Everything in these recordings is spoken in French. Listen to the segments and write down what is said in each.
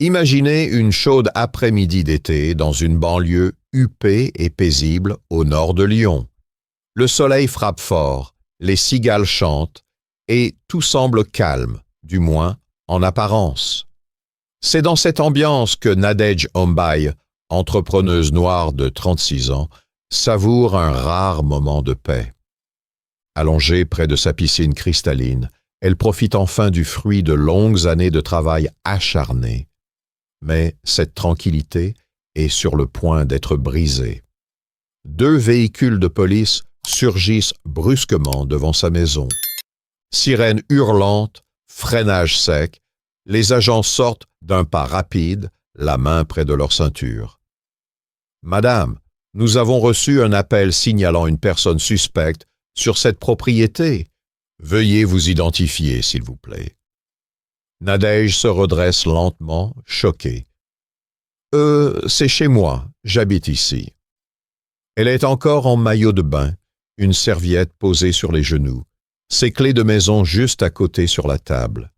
Imaginez une chaude après-midi d'été dans une banlieue huppée et paisible au nord de Lyon. Le soleil frappe fort, les cigales chantent et tout semble calme, du moins en apparence. C'est dans cette ambiance que Nadège Hombaï, entrepreneuse noire de 36 ans, savoure un rare moment de paix. Allongée près de sa piscine cristalline, elle profite enfin du fruit de longues années de travail acharné. Mais cette tranquillité est sur le point d'être brisée. 2 véhicules de police surgissent brusquement devant sa maison. Sirène hurlante, freinage sec, les agents sortent d'un pas rapide, la main près de leur ceinture. « Madame, nous avons reçu un appel signalant une personne suspecte sur cette propriété. Veuillez vous identifier, s'il vous plaît. » Nadège se redresse lentement, choquée. « C'est chez moi, j'habite ici. » Elle est encore en maillot de bain, une serviette posée sur les genoux, ses clés de maison juste à côté sur la table.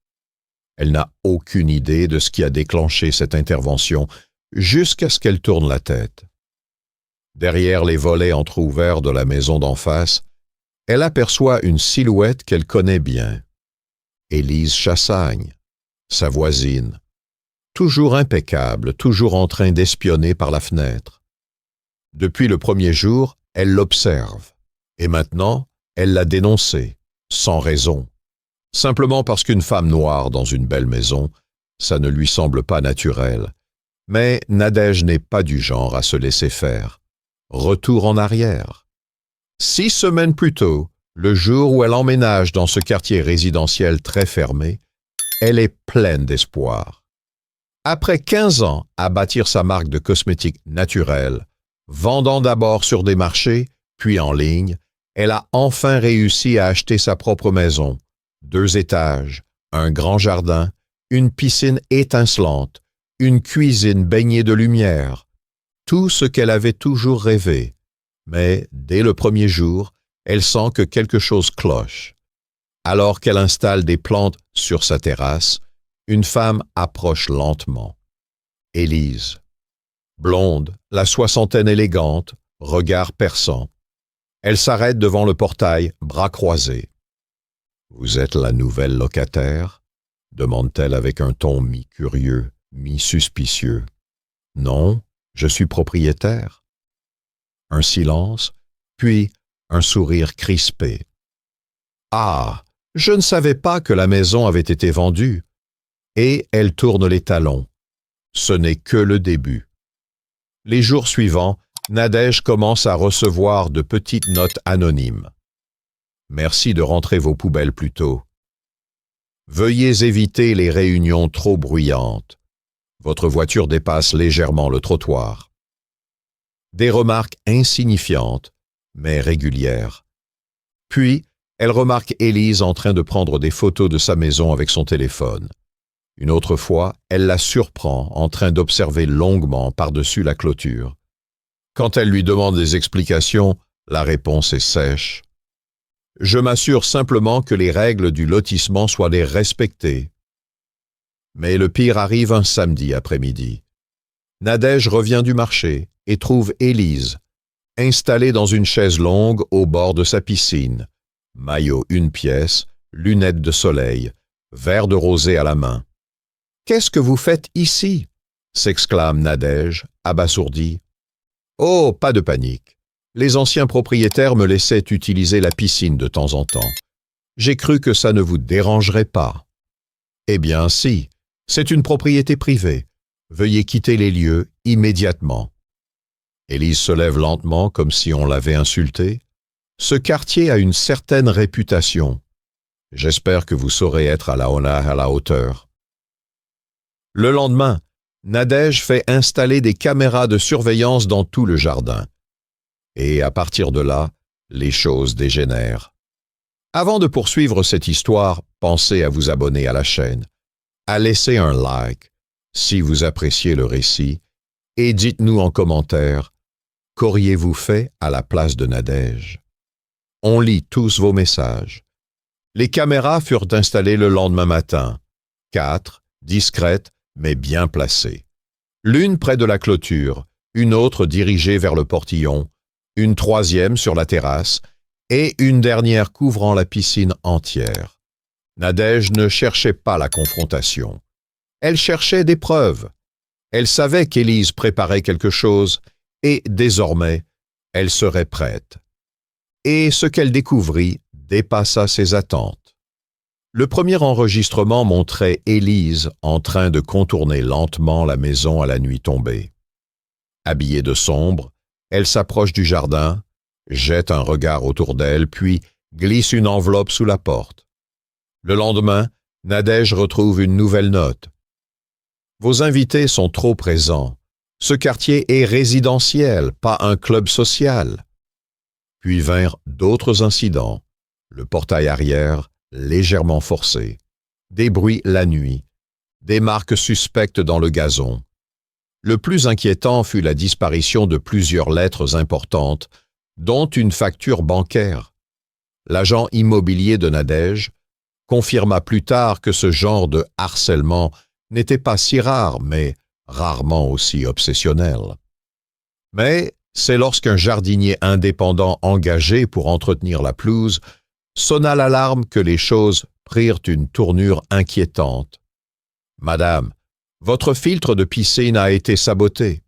Elle n'a aucune idée de ce qui a déclenché cette intervention jusqu'à ce qu'elle tourne la tête. Derrière les volets entr'ouverts de la maison d'en face, elle aperçoit une silhouette qu'elle connaît bien. Élise Chassagne, sa voisine, toujours impeccable, toujours en train d'espionner par la fenêtre. Depuis le premier jour, elle l'observe, et maintenant, elle l'a dénoncé, sans raison. Simplement parce qu'une femme noire dans une belle maison, ça ne lui semble pas naturel. Mais Nadège n'est pas du genre à se laisser faire. Retour en arrière. 6 semaines plus tôt, le jour où elle emménage dans ce quartier résidentiel très fermé, elle est pleine d'espoir. Après 15 ans à bâtir sa marque de cosmétiques naturels, vendant d'abord sur des marchés, puis en ligne, elle a enfin réussi à acheter sa propre maison. 2 étages, un grand jardin, une piscine étincelante, une cuisine baignée de lumière. Tout ce qu'elle avait toujours rêvé. Mais, dès le premier jour, elle sent que quelque chose cloche. Alors qu'elle installe des plantes sur sa terrasse, une femme approche lentement. Élise. Blonde, la soixantaine élégante, regard perçant. Elle s'arrête devant le portail, bras croisés. « Vous êtes la nouvelle locataire ?» demande-t-elle avec un ton mi-curieux, mi-suspicieux. « Non, je suis propriétaire. » Un silence, puis un sourire crispé. « Ah, je ne savais pas que la maison avait été vendue. » Et elle tourne les talons. Ce n'est que le début. Les jours suivants, Nadège commence à recevoir de petites notes anonymes. Merci de rentrer vos poubelles plus tôt. Veuillez éviter les réunions trop bruyantes. Votre voiture dépasse légèrement le trottoir. Des remarques insignifiantes, mais régulières. Puis, elle remarque Élise en train de prendre des photos de sa maison avec son téléphone. Une autre fois, elle la surprend en train d'observer longuement par-dessus la clôture. Quand elle lui demande des explications, la réponse est sèche. « Je m'assure simplement que les règles du lotissement soient respectées. » Mais le pire arrive un samedi après-midi. Nadège revient du marché et trouve Élise, installée dans une chaise longue au bord de sa piscine, maillot 1 pièce, lunettes de soleil, verre de rosé à la main. « Qu'est-ce que vous faites ici ?» s'exclame Nadège, abasourdie. « Oh, pas de panique. Les anciens propriétaires me laissaient utiliser la piscine de temps en temps. J'ai cru que ça ne vous dérangerait pas. » « Eh bien, si. C'est une propriété privée. Veuillez quitter les lieux immédiatement. » Élise se lève lentement comme si on l'avait insultée. « Ce quartier a une certaine réputation. J'espère que vous saurez être à la hauteur. » Le lendemain, Nadège fait installer des caméras de surveillance dans tout le jardin. Et à partir de là, les choses dégénèrent. Avant de poursuivre cette histoire, pensez à vous abonner à la chaîne, à laisser un like si vous appréciez le récit et dites-nous en commentaire, qu'auriez-vous fait à la place de Nadège? On lit tous vos messages. Les caméras furent installées le lendemain matin. 4, discrètes, mais bien placées. L'une près de la clôture, une autre dirigée vers le portillon, une troisième sur la terrasse, et une dernière couvrant la piscine entière. Nadège ne cherchait pas la confrontation. Elle cherchait des preuves. Elle savait qu'Élise préparait quelque chose, et désormais, elle serait prête. Et ce qu'elle découvrit dépassa ses attentes. Le premier enregistrement montrait Élise en train de contourner lentement la maison à la nuit tombée. Habillée de sombre, elle s'approche du jardin, jette un regard autour d'elle, puis glisse une enveloppe sous la porte. Le lendemain, Nadège retrouve une nouvelle note. « Vos invités sont trop présents. Ce quartier est résidentiel, pas un club social. » Puis vinrent d'autres incidents. Le portail arrière, légèrement forcé. Des bruits la nuit. Des marques suspectes dans le gazon. Le plus inquiétant fut la disparition de plusieurs lettres importantes, dont une facture bancaire. L'agent immobilier de Nadège confirma plus tard que ce genre de harcèlement n'était pas si rare, mais rarement aussi obsessionnel. Mais c'est lorsqu'un jardinier indépendant engagé pour entretenir la pelouse sonna l'alarme que les choses prirent une tournure inquiétante. « Madame, votre filtre de piscine a été saboté.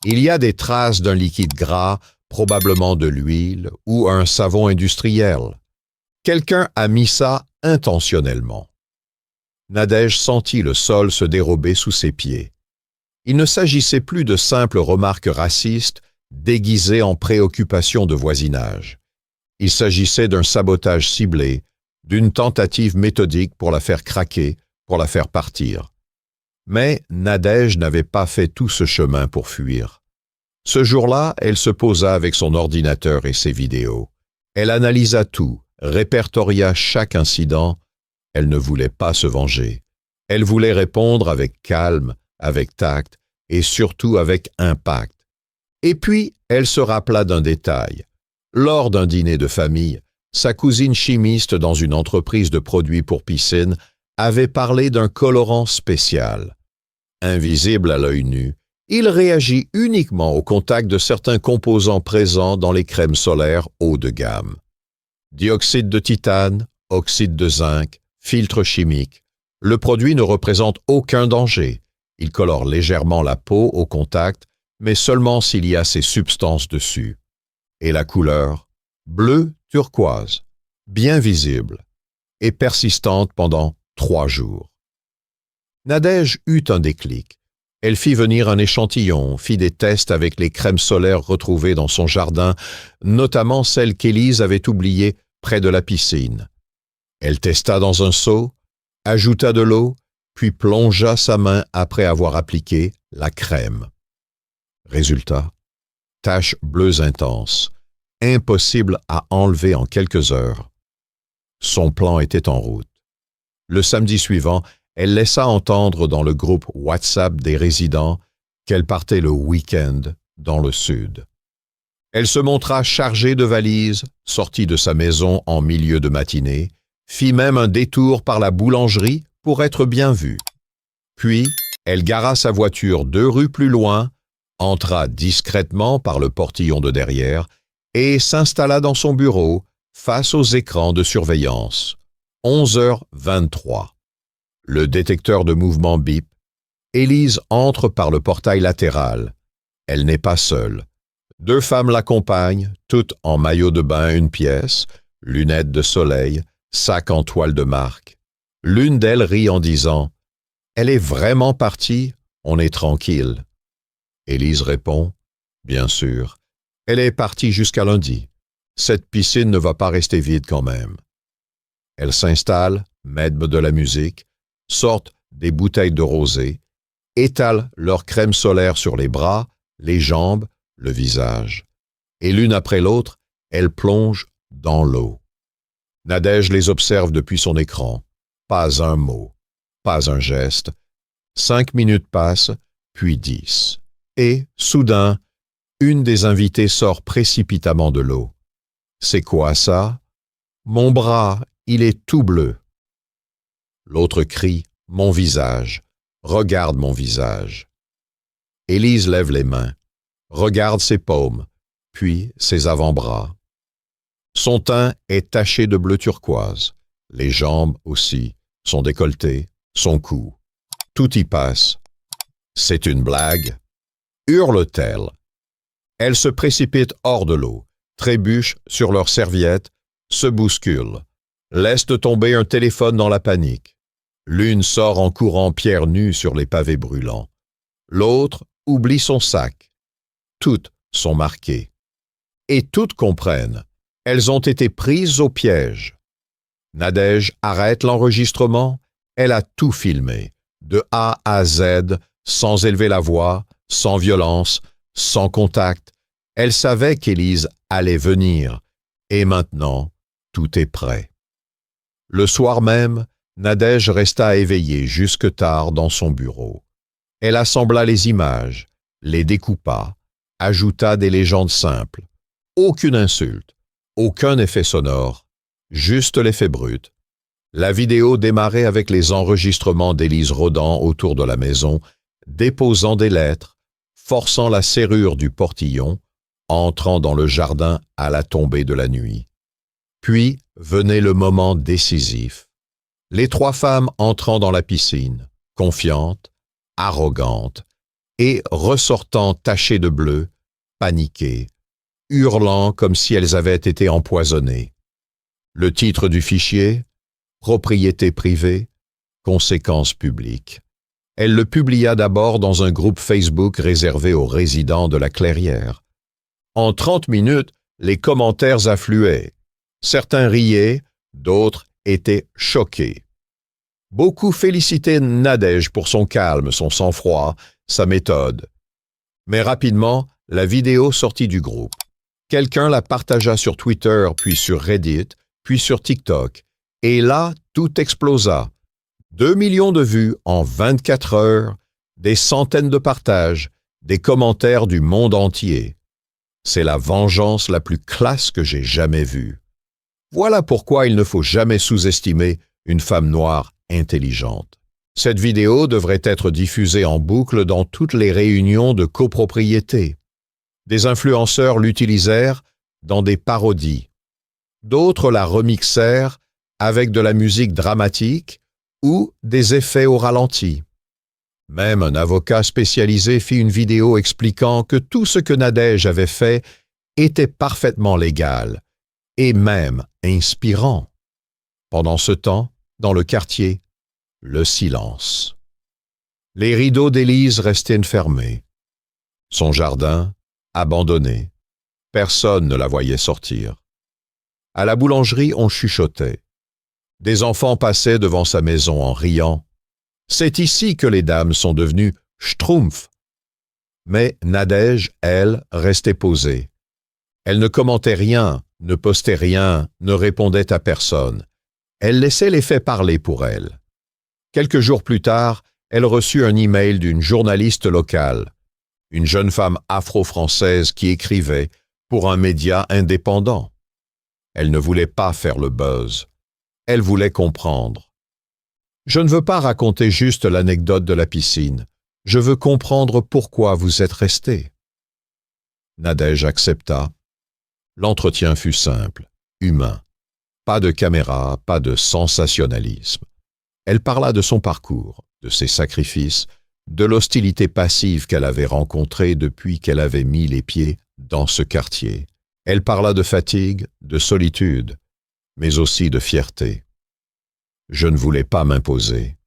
Il y a des traces d'un liquide gras, probablement de l'huile ou un savon industriel. Quelqu'un a mis ça intentionnellement. » Nadège sentit le sol se dérober sous ses pieds. Il ne s'agissait plus de simples remarques racistes déguisées en préoccupations de voisinage. Il s'agissait d'un sabotage ciblé, d'une tentative méthodique pour la faire craquer, pour la faire partir. Mais Nadège n'avait pas fait tout ce chemin pour fuir. Ce jour-là, elle se posa avec son ordinateur et ses vidéos. Elle analysa tout, répertoria chaque incident. Elle ne voulait pas se venger. Elle voulait répondre avec calme, avec tact et surtout avec impact. Et puis, elle se rappela d'un détail. Lors d'un dîner de famille, sa cousine chimiste dans une entreprise de produits pour piscine avait parlé d'un colorant spécial. Invisible à l'œil nu, il réagit uniquement au contact de certains composants présents dans les crèmes solaires haut de gamme. Dioxyde de titane, oxyde de zinc, filtre chimique. Le produit ne représente aucun danger. Il colore légèrement la peau au contact, mais seulement s'il y a ces substances dessus. Et la couleur, bleu turquoise, bien visible, et persistante pendant 3 jours. Nadège eut un déclic. Elle fit venir un échantillon, fit des tests avec les crèmes solaires retrouvées dans son jardin, notamment celles qu'Élise avait oubliées près de la piscine. Elle testa dans un seau, ajouta de l'eau, puis plongea sa main après avoir appliqué la crème. Résultat, taches bleues intenses, impossible à enlever en quelques heures. Son plan était en route. Le samedi suivant, elle laissa entendre dans le groupe WhatsApp des résidents qu'elle partait le week-end dans le sud. Elle se montra chargée de valises, sortit de sa maison en milieu de matinée, fit même un détour par la boulangerie pour être bien vue. Puis, elle gara sa voiture 2 rues plus loin, entra discrètement par le portillon de derrière et s'installa dans son bureau face aux écrans de surveillance. 11h23. Le détecteur de mouvement bip. Élise entre par le portail latéral. Elle n'est pas seule. 2 femmes l'accompagnent, toutes en maillot de bain une pièce, lunettes de soleil, sac en toile de marque. L'une d'elles rit en disant « Elle est vraiment partie, on est tranquille. » Élise répond « Bien sûr, elle est partie jusqu'à lundi. Cette piscine ne va pas rester vide quand même. » Elle s'installe, mettent de la musique, sortent des bouteilles de rosé, étalent leur crème solaire sur les bras, les jambes, le visage. Et l'une après l'autre, elles plongent dans l'eau. Nadège les observe depuis son écran. Pas un mot, pas un geste. 5 minutes passent, puis 10. Et, soudain, une des invitées sort précipitamment de l'eau. « C'est quoi ça? Mon bras, il est tout bleu. » L'autre crie « Mon visage. » Regarde mon visage. Élise lève les mains, regarde ses paumes, puis ses avant-bras. Son teint est taché de bleu turquoise, les jambes aussi, son décolleté, son cou. Tout y passe. C'est une blague, hurle-t-elle. Elle se précipite hors de l'eau, trébuche sur leurs serviettes, se bouscule, laisse tomber un téléphone dans la panique. L'une sort en courant pieds nus sur les pavés brûlants. L'autre oublie son sac. Toutes sont marquées. Et toutes comprennent. Elles ont été prises au piège. Nadège arrête l'enregistrement. Elle a tout filmé, de A à Z, sans élever la voix, sans violence, sans contact. Elle savait qu'Élise allait venir. Et maintenant, tout est prêt. Le soir même, Nadège resta éveillée jusque tard dans son bureau. Elle assembla les images, les découpa, ajouta des légendes simples. Aucune insulte, aucun effet sonore, juste l'effet brut. La vidéo démarrait avec les enregistrements d'Élise rôdant autour de la maison, déposant des lettres, forçant la serrure du portillon, entrant dans le jardin à la tombée de la nuit. Puis venait le moment décisif. Les trois femmes entrant dans la piscine, confiantes, arrogantes, et ressortant tachées de bleu, paniquées, hurlant comme si elles avaient été empoisonnées. Le titre du fichier, propriété privée, conséquences publiques. Elle le publia d'abord dans un groupe Facebook réservé aux résidents de la Clairière. En 30 minutes, les commentaires affluaient. Certains riaient, d'autres étaient choqués. Beaucoup félicitaient Nadège pour son calme, son sang-froid, sa méthode. Mais rapidement, la vidéo sortit du groupe. Quelqu'un la partagea sur Twitter, puis sur Reddit, puis sur TikTok. Et là, tout explosa. 2 millions de vues en 24 heures, des centaines de partages, des commentaires du monde entier. C'est la vengeance la plus classe que j'ai jamais vue. Voilà pourquoi il ne faut jamais sous-estimer une femme noire intelligente. Cette vidéo devrait être diffusée en boucle dans toutes les réunions de copropriété. Des influenceurs l'utilisèrent dans des parodies. D'autres la remixèrent avec de la musique dramatique ou des effets au ralenti. Même un avocat spécialisé fit une vidéo expliquant que tout ce que Nadège avait fait était parfaitement légal et même inspirant. Pendant ce temps, dans le quartier, le silence. Les rideaux d'Élise restaient fermés. Son jardin, abandonné. Personne ne la voyait sortir. À la boulangerie, on chuchotait. Des enfants passaient devant sa maison en riant. C'est ici que les dames sont devenues schtroumpfs. Mais Nadège, elle, restait posée. Elle ne commentait rien, ne postait rien, ne répondait à personne. Elle laissait les faits parler pour elle. Quelques jours plus tard, elle reçut un email d'une journaliste locale, une jeune femme afro-française qui écrivait pour un média indépendant. Elle ne voulait pas faire le buzz. Elle voulait comprendre. Je ne veux pas raconter juste l'anecdote de la piscine. Je veux comprendre pourquoi vous êtes resté. Nadège accepta. L'entretien fut simple, humain. Pas de caméra, pas de sensationnalisme. Elle parla de son parcours, de ses sacrifices, de l'hostilité passive qu'elle avait rencontrée depuis qu'elle avait mis les pieds dans ce quartier. Elle parla de fatigue, de solitude, mais aussi de fierté. Je ne voulais pas m'imposer.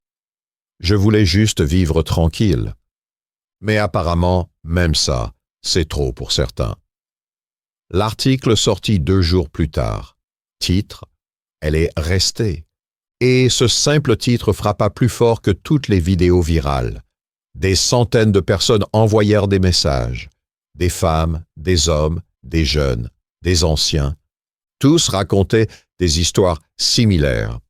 Je voulais juste vivre tranquille. Mais apparemment, même ça, c'est trop pour certains. L'article sortit 2 jours plus tard. Titre, elle est restée. Et ce simple titre frappa plus fort que toutes les vidéos virales. Des centaines de personnes envoyèrent des messages. Des femmes, des hommes, des jeunes, des anciens. Tous racontaient des histoires similaires.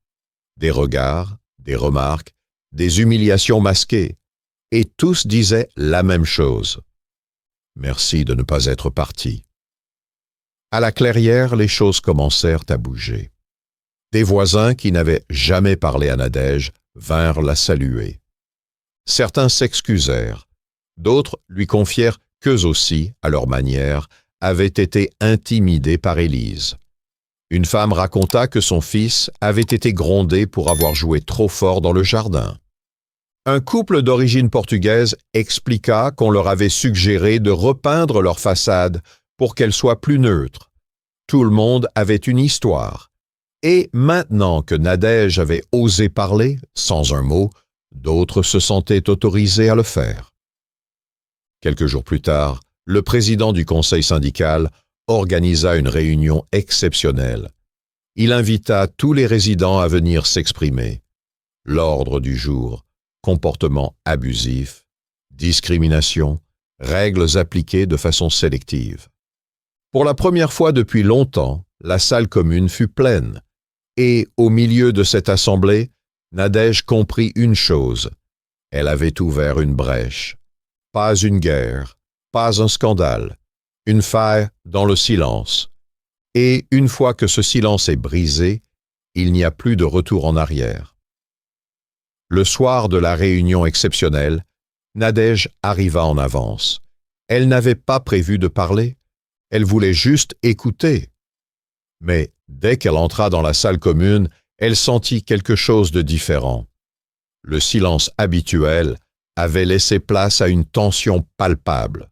Des regards, des remarques, des humiliations masquées. Et tous disaient la même chose. Merci de ne pas être parti. À la Clairière, les choses commencèrent à bouger. Des voisins qui n'avaient jamais parlé à Nadège vinrent la saluer. Certains s'excusèrent, d'autres lui confièrent qu'eux aussi, à leur manière, avaient été intimidés par Élise. Une femme raconta que son fils avait été grondé pour avoir joué trop fort dans le jardin. Un couple d'origine portugaise expliqua qu'on leur avait suggéré de repeindre leur façade pour qu'elle soit plus neutre. Tout le monde avait une histoire. Et maintenant que Nadège avait osé parler, sans un mot, d'autres se sentaient autorisés à le faire. Quelques jours plus tard, le président du conseil syndical organisa une réunion exceptionnelle. Il invita tous les résidents à venir s'exprimer. L'ordre du jour, comportement abusif, discrimination, règles appliquées de façon sélective. Pour la première fois depuis longtemps, la salle commune fut pleine. Et, au milieu de cette assemblée, Nadège comprit une chose. Elle avait ouvert une brèche. Pas une guerre, pas un scandale. Une faille dans le silence. Et une fois que ce silence est brisé, il n'y a plus de retour en arrière. Le soir de la réunion exceptionnelle, Nadège arriva en avance. Elle n'avait pas prévu de parler. Elle voulait juste écouter. Mais dès qu'elle entra dans la salle commune, elle sentit quelque chose de différent. Le silence habituel avait laissé place à une tension palpable.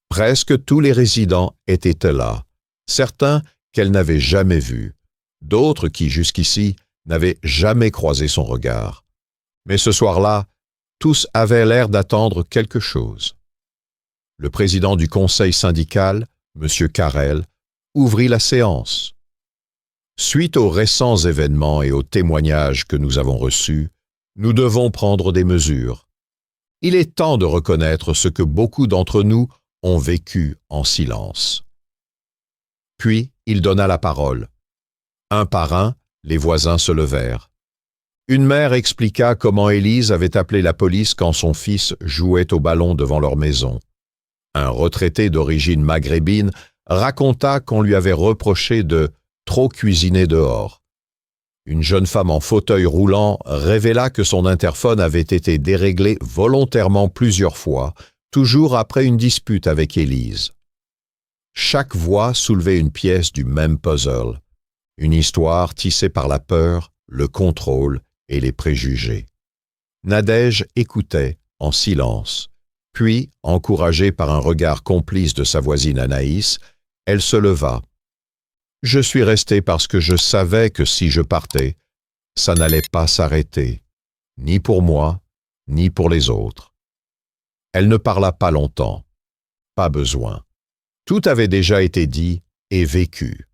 Presque tous les résidents étaient là, certains qu'elle n'avait jamais vus, d'autres qui, jusqu'ici, n'avaient jamais croisé son regard. Mais ce soir-là, tous avaient l'air d'attendre quelque chose. Le président du conseil syndical, M. Carrel, ouvrit la séance. Suite aux récents événements et aux témoignages que nous avons reçus, nous devons prendre des mesures. Il est temps de reconnaître ce que beaucoup d'entre nous ont vécu en silence. Puis, il donna la parole. Un par un, les voisins se levèrent. Une mère expliqua comment Élise avait appelé la police quand son fils jouait au ballon devant leur maison. Un retraité d'origine maghrébine raconta qu'on lui avait reproché de trop cuisiner dehors. Une jeune femme en fauteuil roulant révéla que son interphone avait été déréglé volontairement plusieurs fois, toujours après une dispute avec Élise. Chaque voix soulevait une pièce du même puzzle, une histoire tissée par la peur, le contrôle et les préjugés. Nadège écoutait en silence, puis, encouragée par un regard complice de sa voisine Anaïs, elle se leva. « Je suis restée parce que je savais que si je partais, ça n'allait pas s'arrêter, ni pour moi, ni pour les autres. » Elle ne parla pas longtemps. Pas besoin. Tout avait déjà été dit et vécu.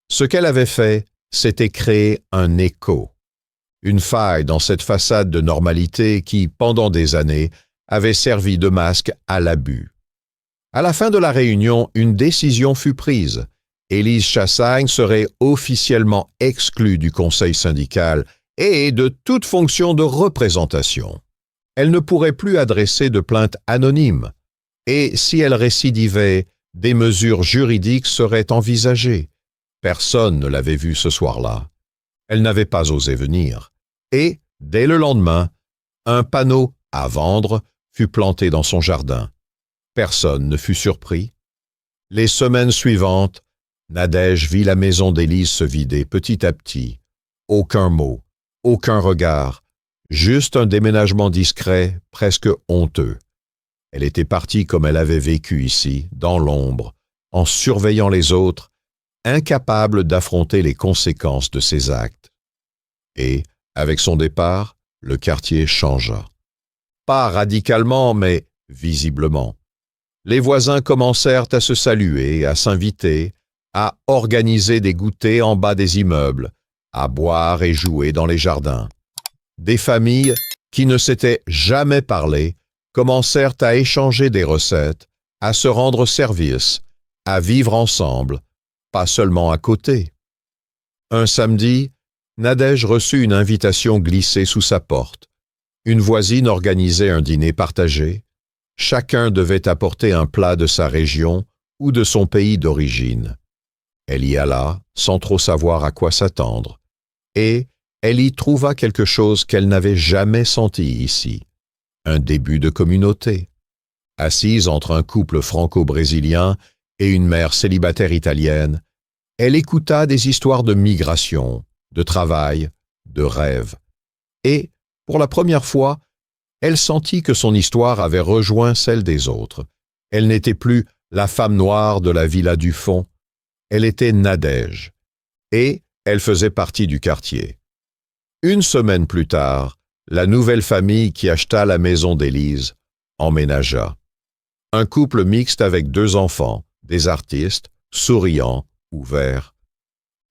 Ce qu'elle avait fait, c'était créer un écho, une faille dans cette façade de normalité qui, pendant des années, avait servi de masque à l'abus. À la fin de la réunion, une décision fut prise. Élise Chassagne serait officiellement exclue du conseil syndical et de toute fonction de représentation. Elle ne pourrait plus adresser de plainte anonyme, et si elle récidivait, des mesures juridiques seraient envisagées. Personne ne l'avait vue ce soir-là. Elle n'avait pas osé venir. Et, dès le lendemain, un panneau « à vendre » fut planté dans son jardin. Personne ne fut surpris. Les semaines suivantes, Nadège vit la maison d'Élise se vider petit à petit. Aucun mot, aucun regard, juste un déménagement discret, presque honteux. Elle était partie comme elle avait vécu ici, dans l'ombre, en surveillant les autres, incapable d'affronter les conséquences de ses actes. Et, avec son départ, le quartier changea. Pas radicalement, mais visiblement. Les voisins commencèrent à se saluer, à s'inviter, à organiser des goûters en bas des immeubles, à boire et jouer dans les jardins. Des familles qui ne s'étaient jamais parlé commencèrent à échanger des recettes, à se rendre service, à vivre ensemble, pas seulement à côté. Un samedi, Nadège reçut une invitation glissée sous sa porte. Une voisine organisait un dîner partagé. Chacun devait apporter un plat de sa région ou de son pays d'origine. Elle y alla, sans trop savoir à quoi s'attendre, et elle y trouva quelque chose qu'elle n'avait jamais senti ici. un début de communauté. Assise entre un couple franco-brésilien et une mère célibataire italienne, elle écouta des histoires de migration, de travail, de rêve. Et, pour la première fois, elle sentit que son histoire avait rejoint celle des autres. Elle n'était plus la femme noire de la villa du fond, elle était Nadège, et elle faisait partie du quartier. Une semaine plus tard, la nouvelle famille qui acheta la maison d'Élise emménagea. Un couple mixte avec 2 enfants, des artistes, souriants, ouverts.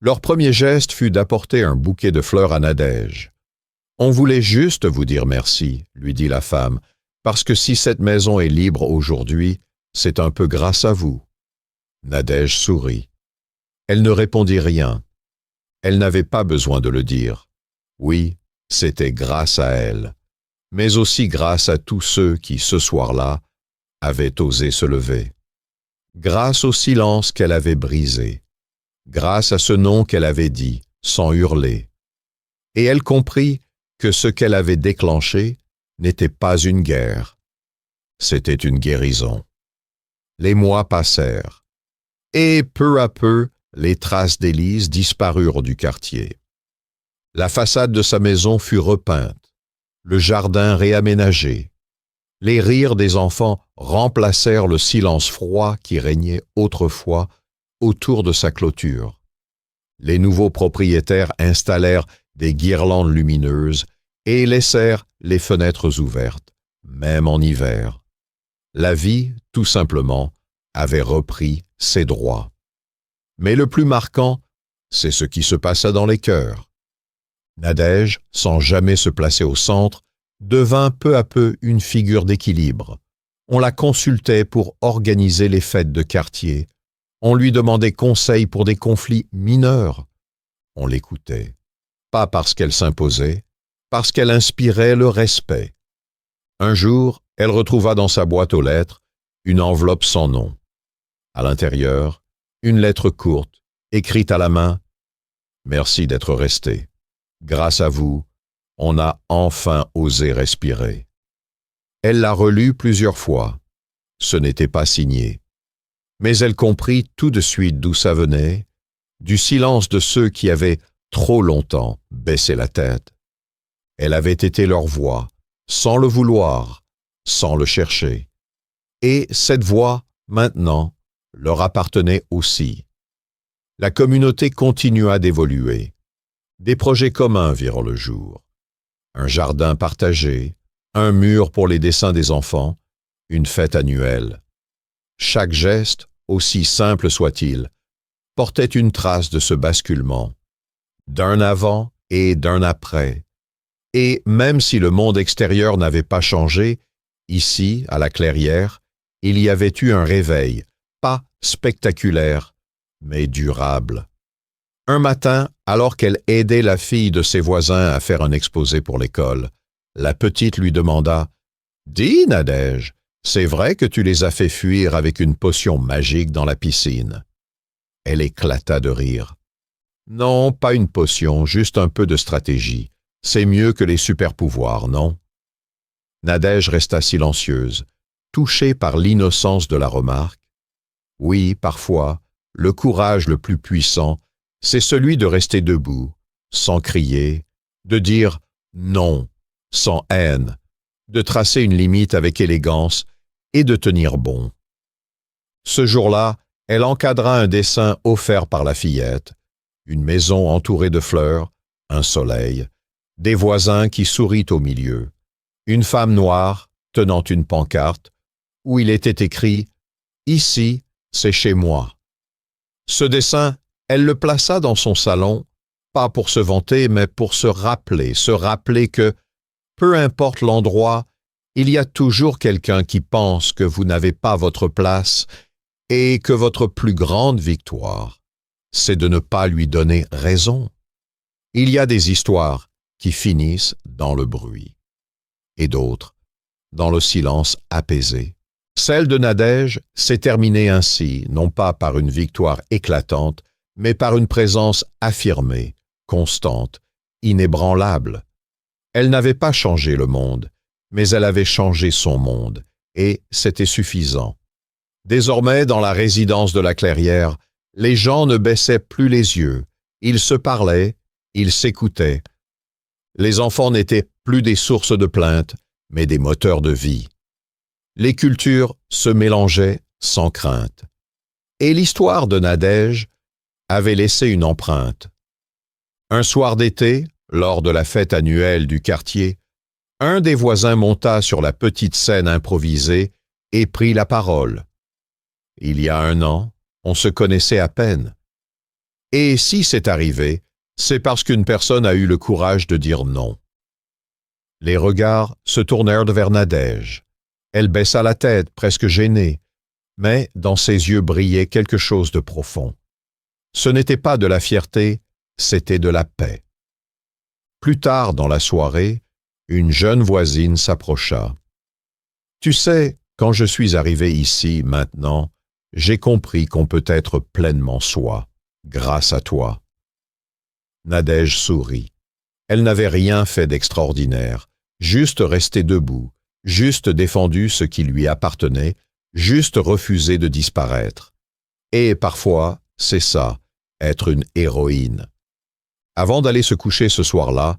Leur premier geste fut d'apporter un bouquet de fleurs à Nadège. « On voulait juste vous dire merci, » lui dit la femme, « parce que si cette maison est libre aujourd'hui, c'est un peu grâce à vous. » Nadège sourit. Elle ne répondit rien. Elle n'avait pas besoin de le dire. Oui, c'était grâce à elle, mais aussi grâce à tous ceux qui, ce soir-là, avaient osé se lever. Grâce au silence qu'elle avait brisé, grâce à ce nom qu'elle avait dit, sans hurler. Et elle comprit que ce qu'elle avait déclenché n'était pas une guerre, c'était une guérison. Les mois passèrent, et peu à peu, les traces d'Élise disparurent du quartier. La façade de sa maison fut repeinte, le jardin réaménagé. Les rires des enfants remplacèrent le silence froid qui régnait autrefois autour de sa clôture. Les nouveaux propriétaires installèrent des guirlandes lumineuses et laissèrent les fenêtres ouvertes, même en hiver. La vie, tout simplement, avait repris ses droits. Mais le plus marquant, c'est ce qui se passa dans les cœurs. Nadège, sans jamais se placer au centre, devint peu à peu une figure d'équilibre. On la consultait pour organiser les fêtes de quartier. On lui demandait conseil pour des conflits mineurs. On l'écoutait. Pas parce qu'elle s'imposait, parce qu'elle inspirait le respect. Un jour, elle retrouva dans sa boîte aux lettres une enveloppe sans nom. À l'intérieur, une lettre courte, écrite à la main. « Merci d'être resté. Grâce à vous, on a enfin osé respirer. » Elle la relut plusieurs fois. Ce n'était pas signé. Mais elle comprit tout de suite d'où ça venait, du silence de ceux qui avaient trop longtemps baissé la tête. Elle avait été leur voix, sans le vouloir, sans le chercher. Et cette voix, maintenant, leur appartenait aussi. La communauté continua d'évoluer. Des projets communs virent le jour. Un jardin partagé, un mur pour les dessins des enfants, une fête annuelle. Chaque geste, aussi simple soit-il, portait une trace de ce basculement, d'un avant et d'un après. Et même si le monde extérieur n'avait pas changé, ici, à la Clairière, il y avait eu un réveil, pas spectaculaire, mais durable. Un matin, alors qu'elle aidait la fille de ses voisins à faire un exposé pour l'école, la petite lui demanda « Dis, Nadège, c'est vrai que tu les as fait fuir avec une potion magique dans la piscine ?» Elle éclata de rire. « Non, pas une potion, juste un peu de stratégie. C'est mieux que les super-pouvoirs, non ?» Nadège resta silencieuse, touchée par l'innocence de la remarque. Oui, parfois, le courage le plus puissant, c'est celui de rester debout, sans crier, de dire « non » sans haine, de tracer une limite avec élégance et de tenir bon. Ce jour-là, elle encadra un dessin offert par la fillette, une maison entourée de fleurs, un soleil, des voisins qui sourient au milieu, une femme noire tenant une pancarte où il était écrit « Ici, c'est chez moi ». Ce dessin, elle le plaça dans son salon, pas pour se vanter, mais pour se rappeler que, peu importe l'endroit, il y a toujours quelqu'un qui pense que vous n'avez pas votre place et que votre plus grande victoire, c'est de ne pas lui donner raison. Il y a des histoires qui finissent dans le bruit et d'autres dans le silence apaisé. Celle de Nadège s'est terminée ainsi, non pas par une victoire éclatante, mais par une présence affirmée, constante, inébranlable. Elle n'avait pas changé le monde, mais elle avait changé son monde, et c'était suffisant. Désormais, dans la résidence de la Clairière, les gens ne baissaient plus les yeux, ils se parlaient, ils s'écoutaient. Les enfants n'étaient plus des sources de plaintes, mais des moteurs de vie. Les cultures se mélangeaient sans crainte. Et l'histoire de Nadège avait laissé une empreinte. Un soir d'été, lors de la fête annuelle du quartier, un des voisins monta sur la petite scène improvisée et prit la parole. Il y a 1 an, on se connaissait à peine. Et si c'est arrivé, c'est parce qu'une personne a eu le courage de dire non. Les regards se tournèrent vers Nadège. Elle baissa la tête, presque gênée, mais dans ses yeux brillait quelque chose de profond. Ce n'était pas de la fierté, c'était de la paix. Plus tard dans la soirée, une jeune voisine s'approcha. « Tu sais, quand je suis arrivé ici, maintenant, j'ai compris qu'on peut être pleinement soi, grâce à toi. » Nadège sourit. Elle n'avait rien fait d'extraordinaire, juste resté debout, juste défendu ce qui lui appartenait, juste refusé de disparaître. Et parfois, c'est ça, être une héroïne. Avant d'aller se coucher ce soir-là,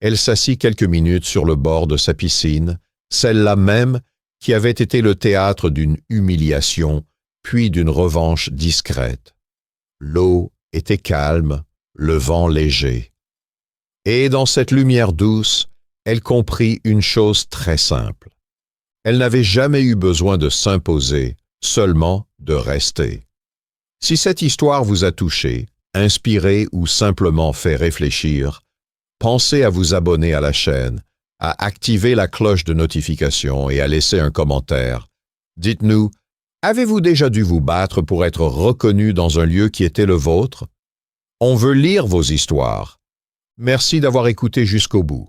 elle s'assit quelques minutes sur le bord de sa piscine, celle-là même qui avait été le théâtre d'une humiliation, puis d'une revanche discrète. L'eau était calme, le vent léger. Et dans cette lumière douce, elle comprit une chose très simple. Elle n'avait jamais eu besoin de s'imposer, seulement de rester. Si cette histoire vous a touché, inspiré ou simplement fait réfléchir, pensez à vous abonner à la chaîne, à activer la cloche de notification et à laisser un commentaire. Dites-nous, avez-vous déjà dû vous battre pour être reconnu dans un lieu qui était le vôtre? On veut lire vos histoires. Merci d'avoir écouté jusqu'au bout.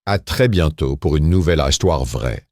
À très bientôt pour une nouvelle histoire vraie.